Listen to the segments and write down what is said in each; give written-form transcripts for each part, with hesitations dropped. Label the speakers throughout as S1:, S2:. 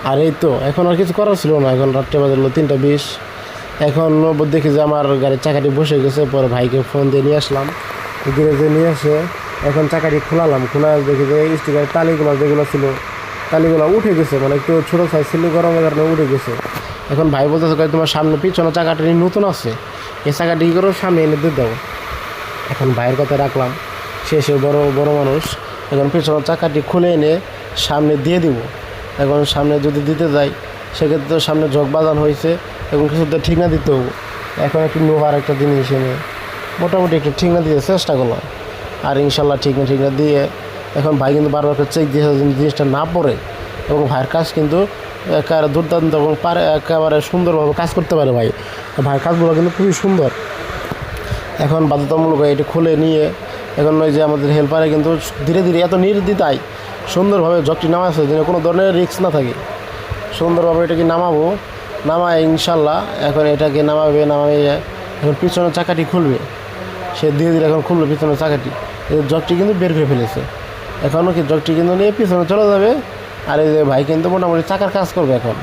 S1: আর এই তো এখন আর কিছু করার ছিল না, এখন রাত্রে বাজলো 3:20। এখন দেখি যে আমার গাড়ির চাকাটি বসে গেছে, পরে ভাইকে ফোন দিয়ে নিয়ে আসলাম, গ্যারেজে নিয়ে এসে এখন চাকাটি খোলালাম। খোলা দেখি যে স্টিকারের তালিগুলো যেগুলো ছিল তালিগুলো উঠে গেছে, মানে একটু ছোটো সাইজ ছিল, গরমের কারণে উঠে গেছে। এখন ভাই বলতেছে তোমার সামনে পিছনে চাকাটি নতুন আছে, এই চাকাটি কী করো সামনে এনে দিয়ে দাও। এখন ভাইয়ের কথা রাখলাম, সে বড় বড় মানুষ, এখন পেছনের চাকাটি খুলে এনে সামনে দিয়ে দিব। এখন সামনে যদি দিতে যাই সেক্ষেত্রে তো সামনে জগ বাঁধানো হয়েছে, এবং কিছুতে ঠিক না দিতে হবে। এখন একটু লোহার একটা জিনিস এনে মোটামুটি একটু ঠিক না দিতে চেষ্টা করলাম, আর ইনশাল্লাহ ঠিক না দিয়ে এখন ভাই কিন্তু বারবার করে চেক দিয়ে জিনিসটা না পড়ে, এবং ভাইয়ের কাজ কিন্তু একেবারে দুর্দান্ত এবং পারে একেবারে সুন্দরভাবে কাজ করতে পারে ভাইয়ের কাজগুলো কিন্তু খুবই সুন্দর। এখন বাধ্যতামূলক এটি খুলে নিয়ে এখন ওই যে আমাদের হেল্পারে কিন্তু ধীরে ধীরে এত নির্দ্বিধায় সুন্দরভাবে জগটি নামাচ্ছে যেন কোনো ধরনের রিস্ক না থাকে। সুন্দরভাবে এটাকে নামায় ইনশাল্লাহ এখন এটাকে নামাবে এখন পিছনের চাকাটি খুলবে, সে ধীরে ধীরে এখন খুলবে পিছনের চাকাটি। জগটি কিন্তু বের করে ফেলেছে, এখনও কি জগটি কিন্তু নিয়ে পিছনে চলে যাবে। আর এই যে ভাই কিন্তু মোটামুটি চাকার কাজ করবে এখন।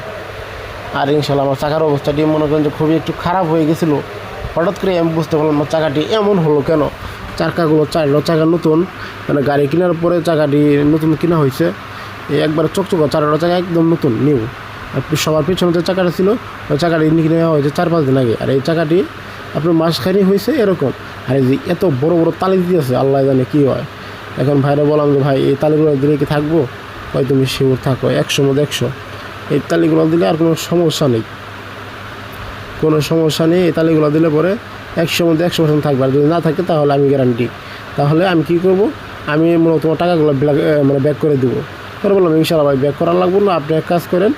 S1: আর ইনশাল্লাহ আমার চাকার অবস্থাটি মনে করেন যে খুবই একটু খারাপ হয়ে গেছিলো, হঠাৎ করে আমি বুঝতে পারলাম না চাকাটি এমন হলো কেন। চাকা নতুন, মানে গাড়ি কেনার পরে চাকাটি নতুন কেনা হয়েছে, একবার চকচকা চারটা চাকা একদম নতুন নিউ। আর সবার পিছনে যে চাকাটা ছিল ওই চাকাটি নেওয়া হয়েছে 4-5 দিন আগে, আর এই চাকাটি আপনার মাসখানি হয়েছে এরকম। আর এই যে এত বড় বড় তালি দিয়েছে, আল্লাহ জানে কী হয়। এখন ভাইরা বললাম যে ভাই এই তালিগুলো দিলে কি থাকবো? হয় তুমি শিওর থাকো 100 এই তালিগুলো দিলে আর কোনো সমস্যা নেই, এই তালিগুলো দিলে পরে 100% থাকবে। আর যদি না থাকে তাহলে আমি গ্যারান্টি, তাহলে আমি কী করবো, আমি মূলত তোমার টাকাগুলো মানে ব্যাক করে দেবো। পরে বললাম ইনশাল্লাহ ভাই ব্যাক করার লাগবো না, আপনি এক কাজ করেন,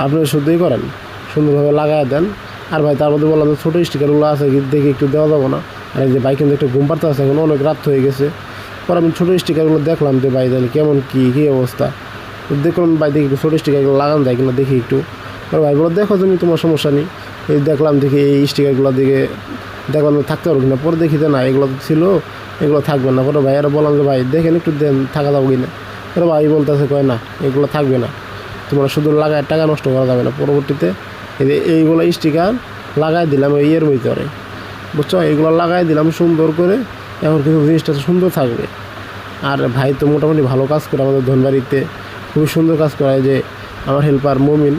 S1: আপনি শুদ্ধই করেন, সুন্দরভাবে লাগাই দেন। আর ভাই তার মধ্যে বললাম যে ছোটো স্টিকারগুলো আছে দেখে একটু দেওয়া যাবো না। আর এই যে ভাই কিন্তু একটু ঘুম পাড়তে আছে, এখন অনেক রাত হয়ে গেছে। পরে আমি ছোটো স্টিকারগুলো দেখলাম যে ভাই তাহলে কেমন কী অবস্থা, দেখলাম ভাই দেখি একটু ছোটো স্টিকারগুলো লাগানো যায় কিনা দেখি একটু। পরে ভাই বলো দেখো তুমি, তোমার সমস্যা নেই। এই দেখলাম দেখি এই স্টিকারগুলো দিকে দেখলাম থাকতে পারবো কিনা, পরে দেখি যে না এগুলো ছিল, এগুলো থাকবে না। পরে ভাইয়ারা বললাম যে ভাই দেখেন একটু দেন থাকা যাবো কিনা। পরে ভাই বলতেছে কয় না এগুলো থাকবে না, তোমরা শুধু লাগায় টাকা নষ্ট করা যাবে না। পরবর্তীতে এইগুলো স্টিকার লাগাই দিলাম ওই ইয়ের ভিতরে, বুঝছো, এইগুলো লাগাই দিলাম সুন্দর করে, এখন কিন্তু জিনিসটা সুন্দর থাকবে। আর ভাই তো মোটামুটি ভালো কাজ করে আমাদের ধনবাড়িতে, খুবই সুন্দর কাজ করে। যে আমার হেল্পার মুমিন